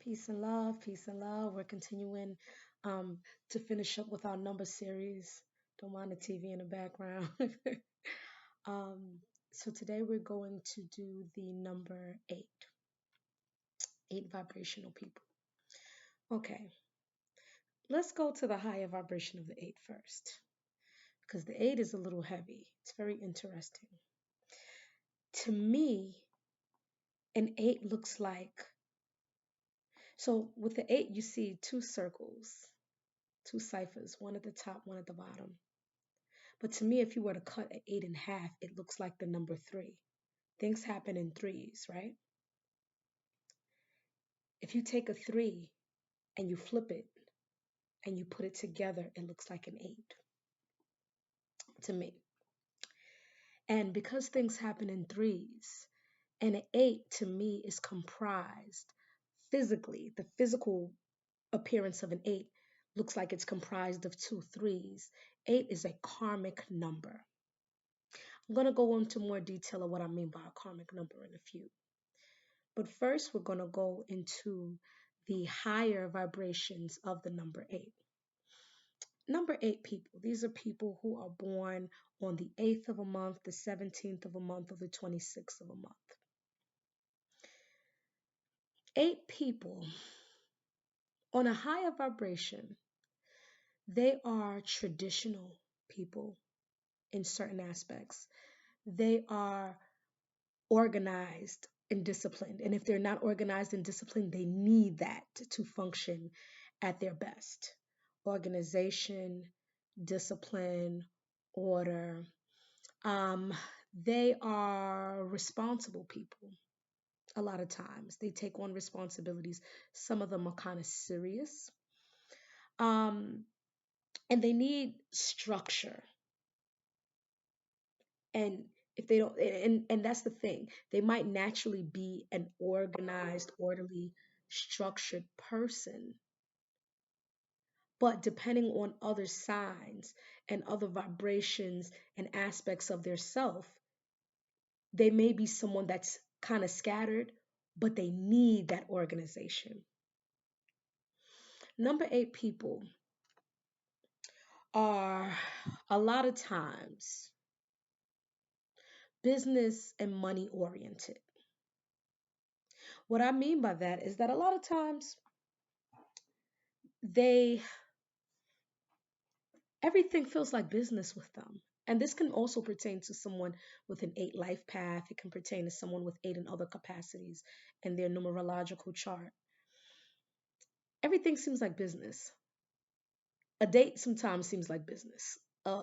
Peace and love, peace and love. We're continuing um, to finish up with our number series. Don't mind the TV in the background. um, so today we're going to do the number eight, eight vibrational people. Okay, let's go to the higher vibration of the eight first, because the eight is a little heavy. It's very interesting. To me, an eight looks like, so with the eight, you see two circles, two ciphers, one at the top, one at the bottom. But to me, if you were to cut an eight in half, it looks like the number three. Things happen in threes, right? If you take a three and you flip it and you put it together, it looks like an eight to me. And because things happen in threes, and an eight to me is comprised physically, the physical appearance of an eight looks like it's comprised of two threes. Eight is a karmic number. I'm going to go into more detail of what I mean by a karmic number in a few. But first, we're going to go into the higher vibrations of the number eight. Number eight people, these are people who are born on the 8th of a month, the 17th of a month, or the 26th of a month. Eight people on a higher vibration, they are traditional people in certain aspects. They are organized and disciplined. And if they're not organized and disciplined, they need that to function at their best. Organization, discipline, order. Um, they are responsible people a lot of times. They take on responsibilities. Some of them are kind of serious. Um, and they need structure. And if they don't, and that's the thing, they might naturally be an organized, orderly, structured person, but depending on other signs and other vibrations and aspects of their self, they may be someone that's kind of scattered, but they need that organization. Number eight people are a lot of times business and money oriented. What I mean by that is that a lot of times they everything feels like business with them. And this can also pertain to someone with an eight life path. It can pertain to someone with eight in other capacities in their numerological chart. Everything seems like business. A date sometimes seems like business. Uh,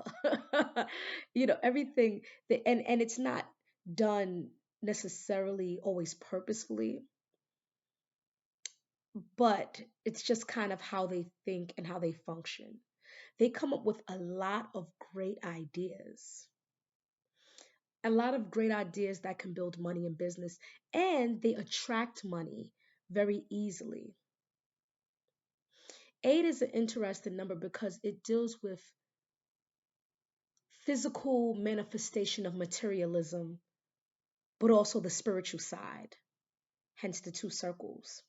everything and it's not done necessarily always purposefully, but it's just kind of how they think and how they function. They come up with a lot of great ideas, a lot of great ideas that can build money in business, and they attract money very easily. Eight is an interesting number because it deals with physical manifestation of materialism, but also the spiritual side, hence the two circles,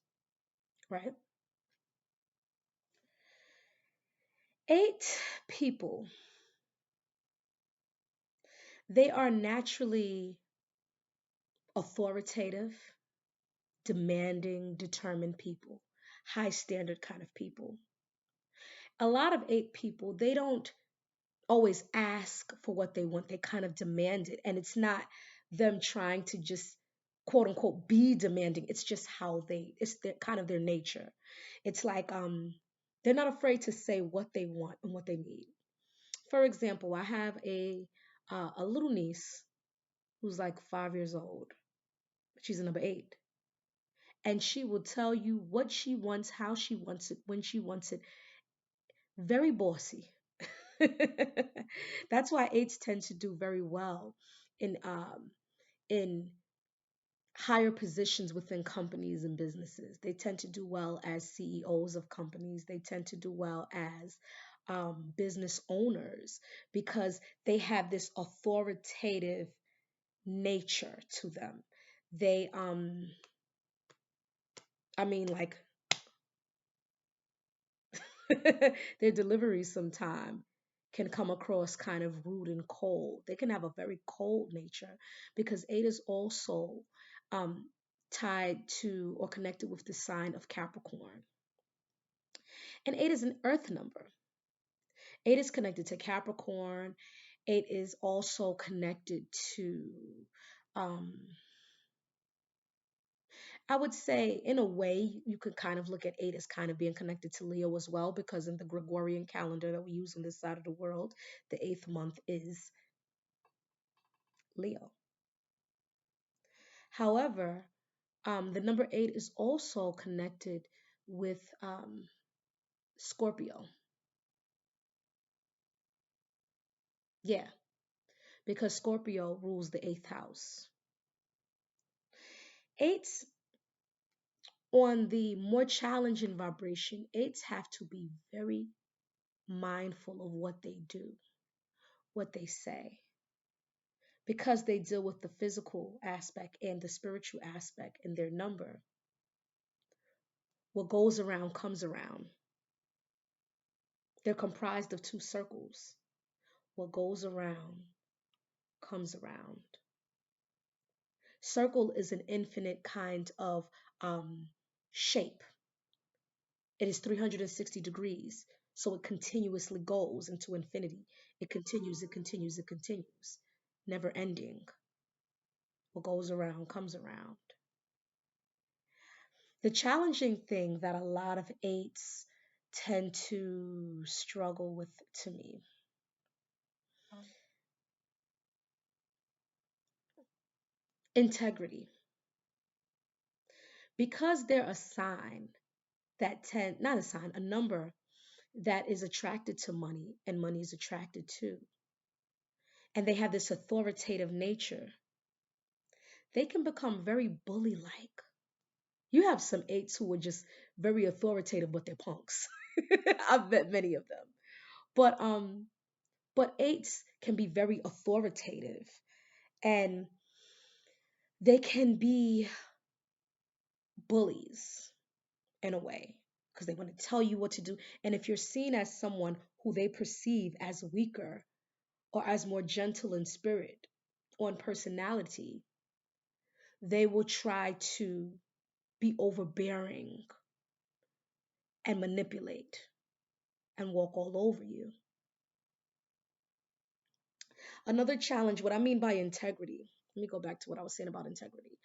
right? Eight people, they are naturally authoritative, demanding, determined people, high standard kind of people. A lot of eight people, they don't always ask for what they want. They kind of demand it. And it's not them trying to just quote unquote be demanding. It's just it's their kind of their nature. It's like they're not afraid to say what they want and what they need. For example, I have a little niece who's like 5 years old. She's a number eight. And she will tell you what she wants, how she wants it, when she wants it. Very bossy. That's why eights tend to do very well in higher positions within companies and businesses. They tend to do well as CEOs of companies. They tend to do well as business owners because they have this authoritative nature to them. They, I mean, like Their delivery sometime can come across kind of rude and cold. They can have a very cold nature because eight is also um, tied to or connected with the sign of Capricorn. And eight is an earth number. Eight is connected to Capricorn. Eight is also connected to, um, I would say, in a way, you could kind of look at eight as kind of being connected to Leo as well, because in the Gregorian calendar that we use on this side of the world, the eighth month is Leo. However, the number eight is also connected with Scorpio. Yeah, because Scorpio rules the eighth house. Eights, on the more challenging vibration, eights have to be very mindful of what they do, what they say, because they deal with the physical aspect and the spiritual aspect in their number. What goes around comes around. They're comprised of two circles. What goes around comes around. Circle is an infinite kind of shape. It is 360 degrees. So it continuously goes into infinity. It continues, it continues, it continues, never ending. What goes around comes around. The challenging thing that a lot of eights tend to struggle with, to me, integrity. Because they're a sign that tend, not a sign, a number that is attracted to money and money is attracted to, and they have this authoritative nature, they can become very bully like. You have some eights who are just very authoritative, but they're punks. I've met many of them. But eights can be very authoritative, and they can be bullies in a way because they want to tell you what to do. And if you're seen as someone who they perceive as weaker or as more gentle in spirit or in personality, they will try to be overbearing and manipulate and walk all over you. Another challenge, what I mean by integrity, let me go back to what I was saying about integrity.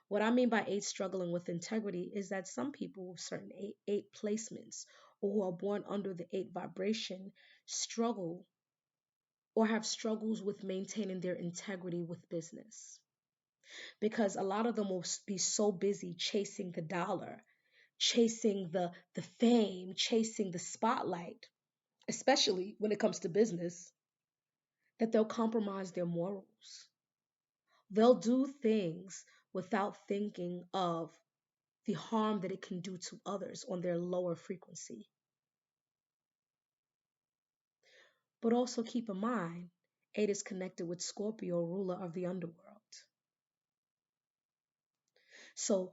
What I mean by eight struggling with integrity is that some people with certain eight placements or who are born under the eight vibration struggle or have struggles with maintaining their integrity with business, because a lot of them will be so busy chasing the dollar, chasing the fame, chasing the spotlight, especially when it comes to business, that they'll compromise their morals. They'll do things without thinking of the harm that it can do to others on their lower frequency. But also keep in mind, eight is connected with Scorpio, ruler of the underworld. So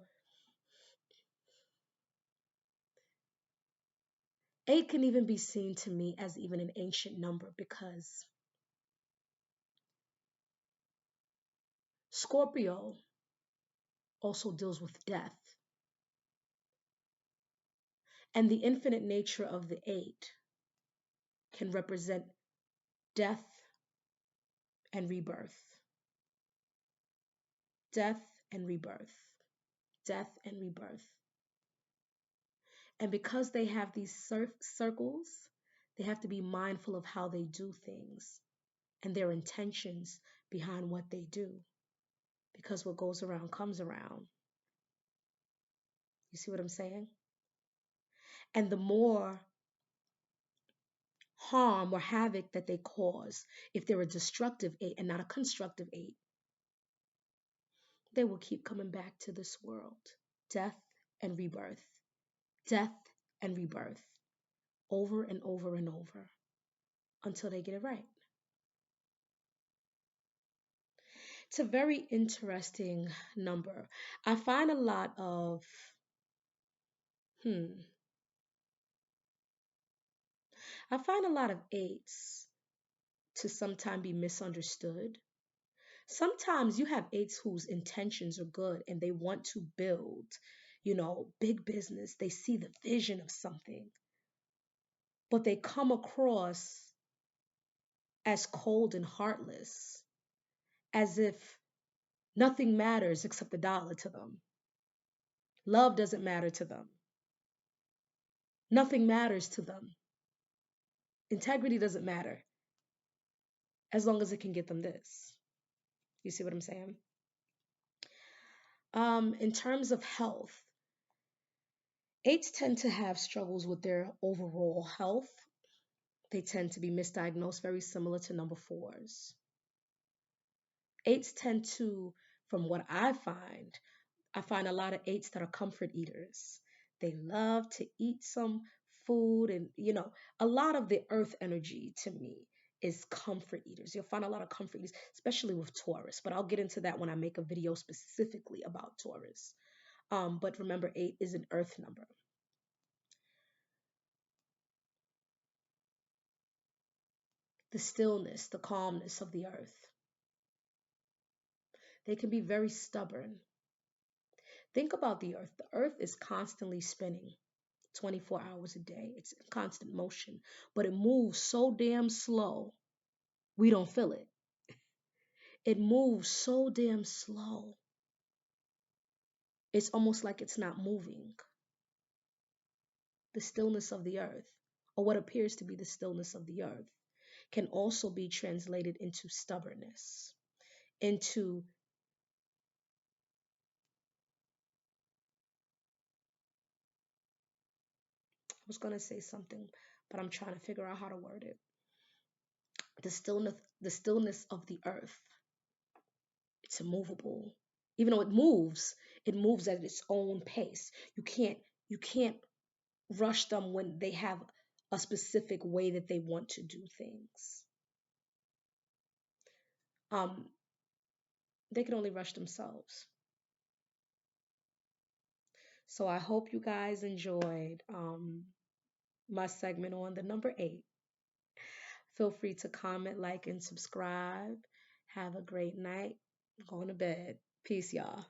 eight can even be seen to me as even an ancient number, because Scorpio also deals with death. And the infinite nature of the eight can represent death and rebirth, death and rebirth, death and rebirth. And because they have these circles, they have to be mindful of how they do things and their intentions behind what they do. Because what goes around comes around. You see what I'm saying? And the more harm or havoc that they cause, if they're a destructive eight and not a constructive eight, they will keep coming back to this world. Death and rebirth, death and rebirth, over and over and over until they get it right. It's a very interesting number. I find a lot of, hmm, I find a lot of eights to sometimes be misunderstood. Sometimes you have eights whose intentions are good and they want to build, big business. They see the vision of something, but they come across as cold and heartless, as if nothing matters except the dollar to them. Love doesn't matter to them. Nothing matters to them. Integrity doesn't matter as long as it can get them this. You see what I'm saying? In terms of health, eights tend to have struggles with their overall health. They tend to be misdiagnosed, very similar to number fours. Eights tend to, from what I find a lot of eights that are comfort eaters. They love to eat some food, and a lot of the earth energy to me is comfort eaters. You'll find a lot of comfort eaters, especially with Taurus, but I'll get into that when I make a video specifically about Taurus. But remember, eight is an earth number. The stillness, the calmness of the earth. They can be very stubborn. Think about the earth. The earth is constantly spinning 24 hours a day. It's in constant motion, but it moves so damn slow, we don't feel it. It moves so damn slow. It's almost like it's not moving. The stillness of the earth, or what appears to be the stillness of the earth, can also be translated into stubbornness, into, I was going to say something, but I'm trying to figure out how to word it. The stillness of the earth. It's immovable. Even though it moves at its own pace. You can't rush them when they have a specific way that they want to do things. Um, they can only rush themselves. So I hope you guys enjoyed my segment on the number eight. Feel free to comment, like, and subscribe. Have a great night. I'm going to bed. Peace, y'all.